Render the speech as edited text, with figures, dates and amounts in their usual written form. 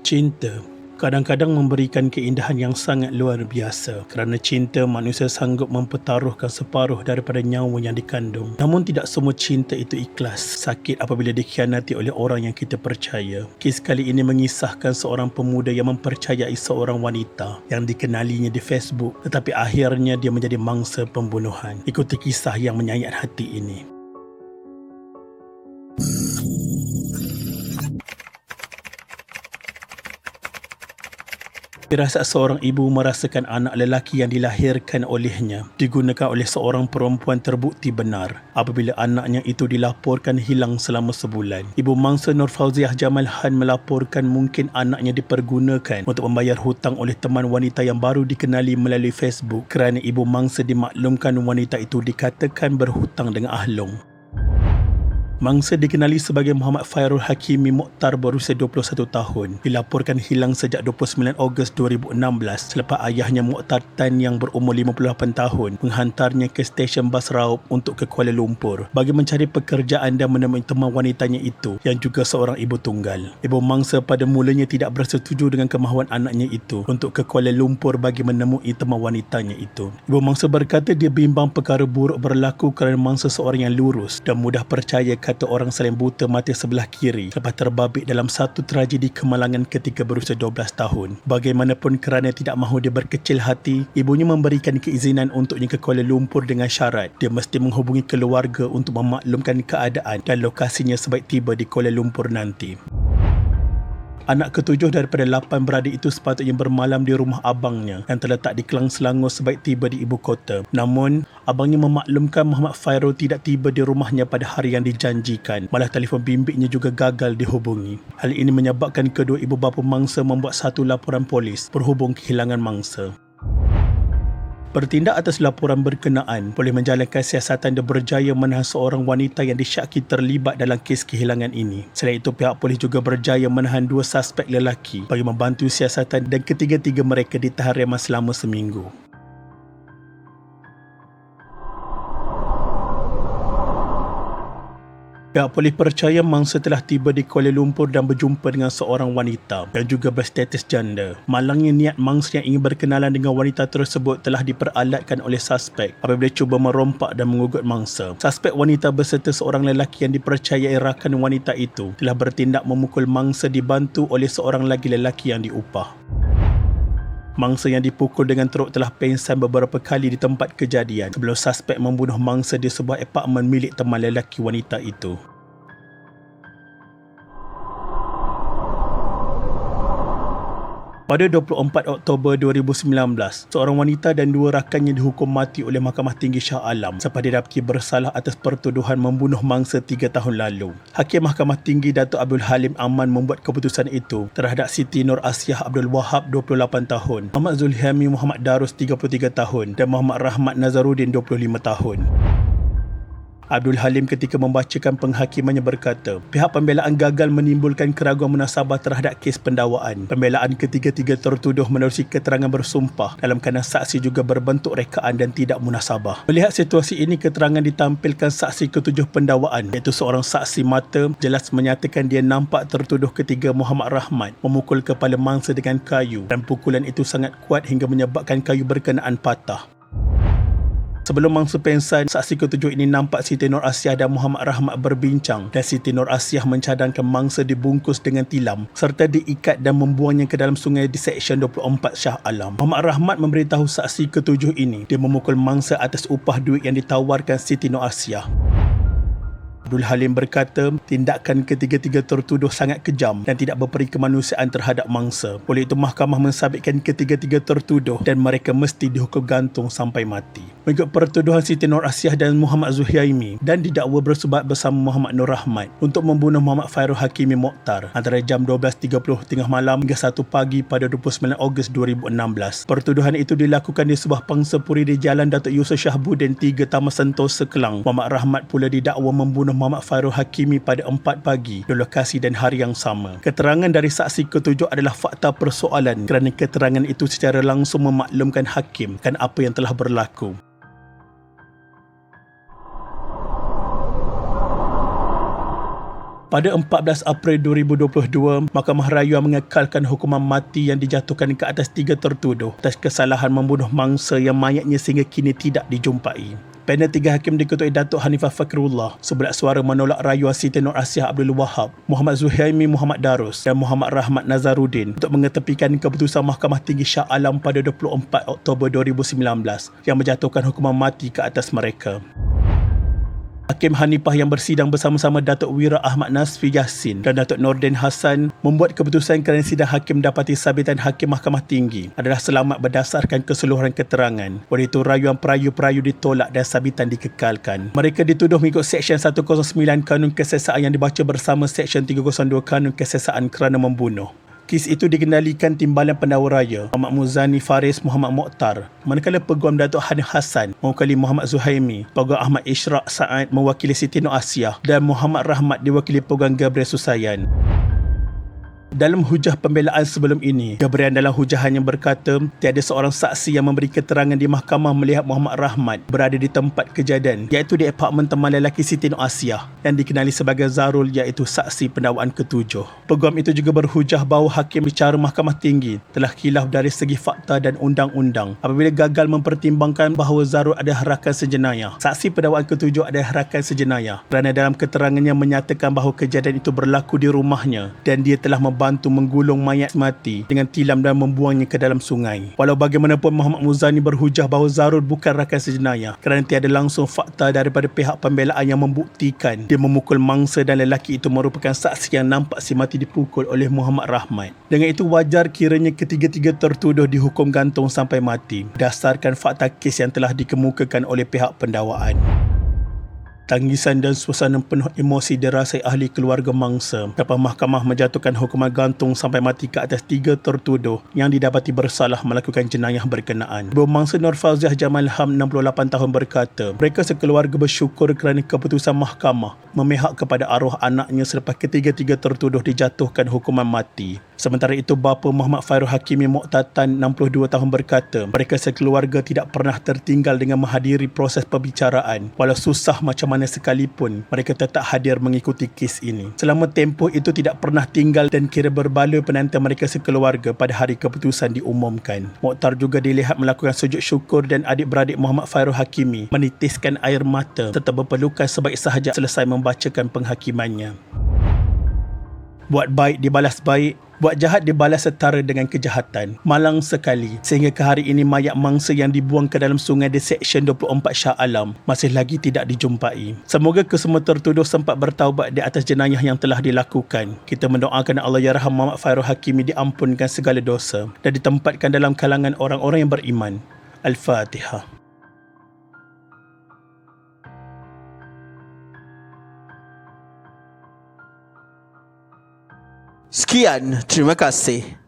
Cinta kadang-kadang memberikan keindahan yang sangat luar biasa. Kerana cinta, manusia sanggup mempertaruhkan separuh daripada nyawa yang dikandung. Namun tidak semua cinta itu ikhlas. Sakit apabila dikhianati oleh orang yang kita percaya. Kes kali ini mengisahkan seorang pemuda yang mempercayai seorang wanita yang dikenalinya di Facebook, tetapi akhirnya dia menjadi mangsa pembunuhan. Ikuti kisah yang menyayat hati ini. Firasat seorang ibu merasakan anak lelaki yang dilahirkan olehnya digunakan oleh seorang perempuan terbukti benar apabila anaknya itu dilaporkan hilang selama sebulan. Ibu mangsa Nur Fauziah Jamal Han melaporkan mungkin anaknya dipergunakan untuk membayar hutang oleh teman wanita yang baru dikenali melalui Facebook kerana ibu mangsa dimaklumkan wanita itu dikatakan berhutang dengan Ahlong. Mangsa dikenali sebagai Muhammad Fairul Hakimi Mokhtar berusia 21 tahun. Dilaporkan hilang sejak 29 Ogos 2016 selepas ayahnya Mokhtar Tan yang berumur 58 tahun menghantarnya ke stesen bas Raub untuk ke Kuala Lumpur bagi mencari pekerjaan dan menemui teman wanitanya itu yang juga seorang ibu tunggal. Ibu mangsa pada mulanya tidak bersetuju dengan kemahuan anaknya itu untuk ke Kuala Lumpur bagi menemui teman wanitanya itu. Ibu mangsa berkata dia bimbang perkara buruk berlaku kerana mangsa seorang yang lurus dan mudah percaya kata orang saling buta mata sebelah kiri lepas terbabit dalam satu tragedi kemalangan ketika berusia 12 tahun. Bagaimanapun kerana tidak mahu dia berkecil hati, ibunya memberikan keizinan untuknya ke Kuala Lumpur dengan syarat dia mesti menghubungi keluarga untuk memaklumkan keadaan dan lokasinya sebaik tiba di Kuala Lumpur nanti. Anak ketujuh daripada 8 beradik itu sepatutnya bermalam di rumah abangnya yang terletak di Kelang Selangor sebaik tiba di ibu kota. Namun, abangnya memaklumkan Muhammad Fairul tidak tiba di rumahnya pada hari yang dijanjikan. Malah telefon bimbitnya juga gagal dihubungi. Hal ini menyebabkan kedua ibu bapa mangsa membuat satu laporan polis berhubung kehilangan mangsa. Bertindak atas laporan berkenaan boleh menjalankan siasatan dan berjaya menahan seorang wanita yang disyaki terlibat dalam kes kehilangan ini. Selain itu, pihak polis juga berjaya menahan 2 suspek lelaki bagi membantu siasatan dan ketiga-tiga mereka ditahan reman selama seminggu. Pihak polis percaya mangsa telah tiba di Kuala Lumpur dan berjumpa dengan seorang wanita yang juga berstatus janda. Malangnya niat mangsa yang ingin berkenalan dengan wanita tersebut telah diperalatkan oleh suspek apabila cuba merompak dan mengugut mangsa. Suspek wanita beserta seorang lelaki yang dipercayai rakan wanita itu telah bertindak memukul mangsa dibantu oleh seorang lagi lelaki yang diupah. Mangsa yang dipukul dengan teruk telah pengsan beberapa kali di tempat kejadian sebelum suspek membunuh mangsa di sebuah apartmen milik teman lelaki wanita itu. Pada 24 Oktober 2019, seorang wanita dan 2 rakannya dihukum mati oleh Mahkamah Tinggi Shah Alam selepas didapati bersalah atas pertuduhan membunuh mangsa 3 tahun lalu. Hakim Mahkamah Tinggi Datuk Abdul Halim Aman membuat keputusan itu terhadap Siti Nur Asiah Abdul Wahab 28 tahun, Muhammad Zulhiami Muhammad Darus 33 tahun dan Muhammad Rahmat Nazaruddin 25 tahun. Abdul Halim ketika membacakan penghakimannya berkata, pihak pembelaan gagal menimbulkan keraguan munasabah terhadap kes pendakwaan. Pembelaan ketiga-tiga tertuduh menerusi keterangan bersumpah dalam keadaan saksi juga berbentuk rekaan dan tidak munasabah. Melihat situasi ini, keterangan ditampilkan saksi ketujuh pendakwaan iaitu seorang saksi mata jelas menyatakan dia nampak tertuduh ketiga Muhammad Rahmat memukul kepala mangsa dengan kayu dan pukulan itu sangat kuat hingga menyebabkan kayu berkenaan patah. Sebelum mangsa pengsan, saksi ketujuh ini nampak Siti Nur Asiah dan Muhammad Rahmat berbincang dan Siti Nur Asiah mencadangkan mangsa dibungkus dengan tilam serta diikat dan membuangnya ke dalam sungai di Seksyen 24 Shah Alam. Muhammad Rahmat memberitahu saksi ketujuh ini dia memukul mangsa atas upah duit yang ditawarkan Siti Nur Asiah. Abdul Halim berkata, tindakan ketiga-tiga tertuduh sangat kejam dan tidak berperi kemanusiaan terhadap mangsa. Oleh itu, mahkamah mensabitkan ketiga-tiga tertuduh dan mereka mesti dihukum gantung sampai mati. Mengikut pertuduhan Siti Nur Asiah dan Muhammad Zulhiami dan didakwa bersubat bersama Muhammad Nur Rahmat untuk membunuh Muhammad Fairul Hakimi Mokhtar antara jam 12.30 tengah malam hingga 1 pagi pada 29 Ogos 2016. Pertuduhan itu dilakukan di sebuah pangsapuri di Jalan Datuk Yusof Shahbuddin 3 Taman Sentosa Kelang. Muhammad Rahmat pula didakwa membunuh Muhammad Fairul Hakimi pada 4 pagi di lokasi dan hari yang sama. Keterangan dari saksi ketujuh adalah fakta persoalan kerana keterangan itu secara langsung memaklumkan hakim kan apa yang telah berlaku. Pada 14 April 2022, Mahkamah Rayuan mengekalkan hukuman mati yang dijatuhkan ke atas 3 tertuduh atas kesalahan membunuh mangsa yang mayatnya sehingga kini tidak dijumpai. Panel 3 hakim diketuai Datuk Hanifah Fakrullah, sebelah suara menolak rayuan Siti Nur Asiah Abdul Wahab, Muhammad Zuhaimi Muhammad Darus dan Muhammad Rahmat Nazaruddin untuk mengetepikan keputusan Mahkamah Tinggi Shah Alam pada 24 Oktober 2019 yang menjatuhkan hukuman mati ke atas mereka. Hakim Hanifah yang bersidang bersama-sama Datuk Wira Ahmad Nasfi Yassin dan Datuk Nordin Hassan membuat keputusan kerana sidang hakim dapati sabitan Hakim Mahkamah Tinggi adalah selamat berdasarkan keseluruhan keterangan. Oleh itu, rayuan perayu-perayu ditolak dan sabitan dikekalkan. Mereka dituduh mengikut Seksyen 109 Kanun Kesesaan yang dibaca bersama Seksyen 302 Kanun Kesesaan kerana membunuh. Kes itu dikendalikan Timbalan Pendakwa Raya Muhammad Muzani Faris Muhammad Mokhtar, manakala Peguam Datuk Hanif Hassan mewakili Muhammad Zuhaimi, Peguam Ahmad Ishraq Saad mewakili Siti Nur Asiah dan Muhammad Rahmat diwakili Peguam Gabriel Susayan. Dalam hujah pembelaan sebelum ini, Gabriel dalam hujahannya berkata, tiada seorang saksi yang memberi keterangan di mahkamah melihat Muhammad Rahmat berada di tempat kejadian, iaitu di apartmen teman lelaki Siti Nur Asiah yang dikenali sebagai Zarul, iaitu saksi pendakwaan ketujuh. Peguam itu juga berhujah bahawa hakim bicara Mahkamah Tinggi telah khilaf dari segi fakta dan undang-undang apabila gagal mempertimbangkan bahawa Zarul adalah rakan sejenayah. Saksi pendakwaan ketujuh adalah rakan sejenayah kerana dalam keterangannya menyatakan bahawa kejadian itu berlaku di rumahnya dan dia telah membantu menggulung mayat mati dengan tilam dan membuangnya ke dalam sungai. Walau bagaimanapun, Muhammad Muzani berhujah bahawa Zarul bukan rakan sejenayah kerana tiada langsung fakta daripada pihak pembelaan yang membuktikan dia memukul mangsa dan lelaki itu merupakan saksi yang nampak si mati dipukul oleh Muhammad Rahmat. Dengan itu, wajar kiranya ketiga-tiga tertuduh dihukum gantung sampai mati berdasarkan fakta kes yang telah dikemukakan oleh pihak pendakwaan. Tangisan dan suasana penuh emosi dirasai ahli keluarga mangsa dapat mahkamah menjatuhkan hukuman gantung sampai mati ke atas 3 tertuduh yang didapati bersalah melakukan jenayah berkenaan. Ibu mangsa Nur Fauziah Jamal Ham 68 tahun berkata, mereka sekeluarga bersyukur kerana keputusan mahkamah memihak kepada arwah anaknya selepas ketiga-tiga tertuduh dijatuhkan hukuman mati. Sementara itu, bapa Muhammad Fairul Hakimi Moktatan 62 tahun berkata, mereka sekeluarga tidak pernah tertinggal dengan menghadiri proses perbicaraan. Walau susah macam mana sekalipun, mereka tetap hadir mengikuti kes ini. Selama tempoh itu tidak pernah tinggal dan kira berbaloi penantian mereka sekeluarga pada hari keputusan diumumkan. Mokhtar juga dilihat melakukan sujud syukur dan adik-beradik Muhammad Fairul Hakimi menitiskan air mata serta berpelukan sebaik sahaja selesai membacakan penghakimannya. Buat baik dibalas baik, buat jahat dibalas setara dengan kejahatan. Malang sekali sehingga ke hari ini mayat mangsa yang dibuang ke dalam sungai di Seksyen 24 Shah Alam masih lagi tidak dijumpai. Semoga kesemua tertuduh sempat bertaubat di atas jenayah yang telah dilakukan. Kita mendoakan Allah Yarham Muhammad Fairul Hakimi diampunkan segala dosa dan ditempatkan dalam kalangan orang-orang yang beriman. Al-Fatihah. Sekian, terima kasih.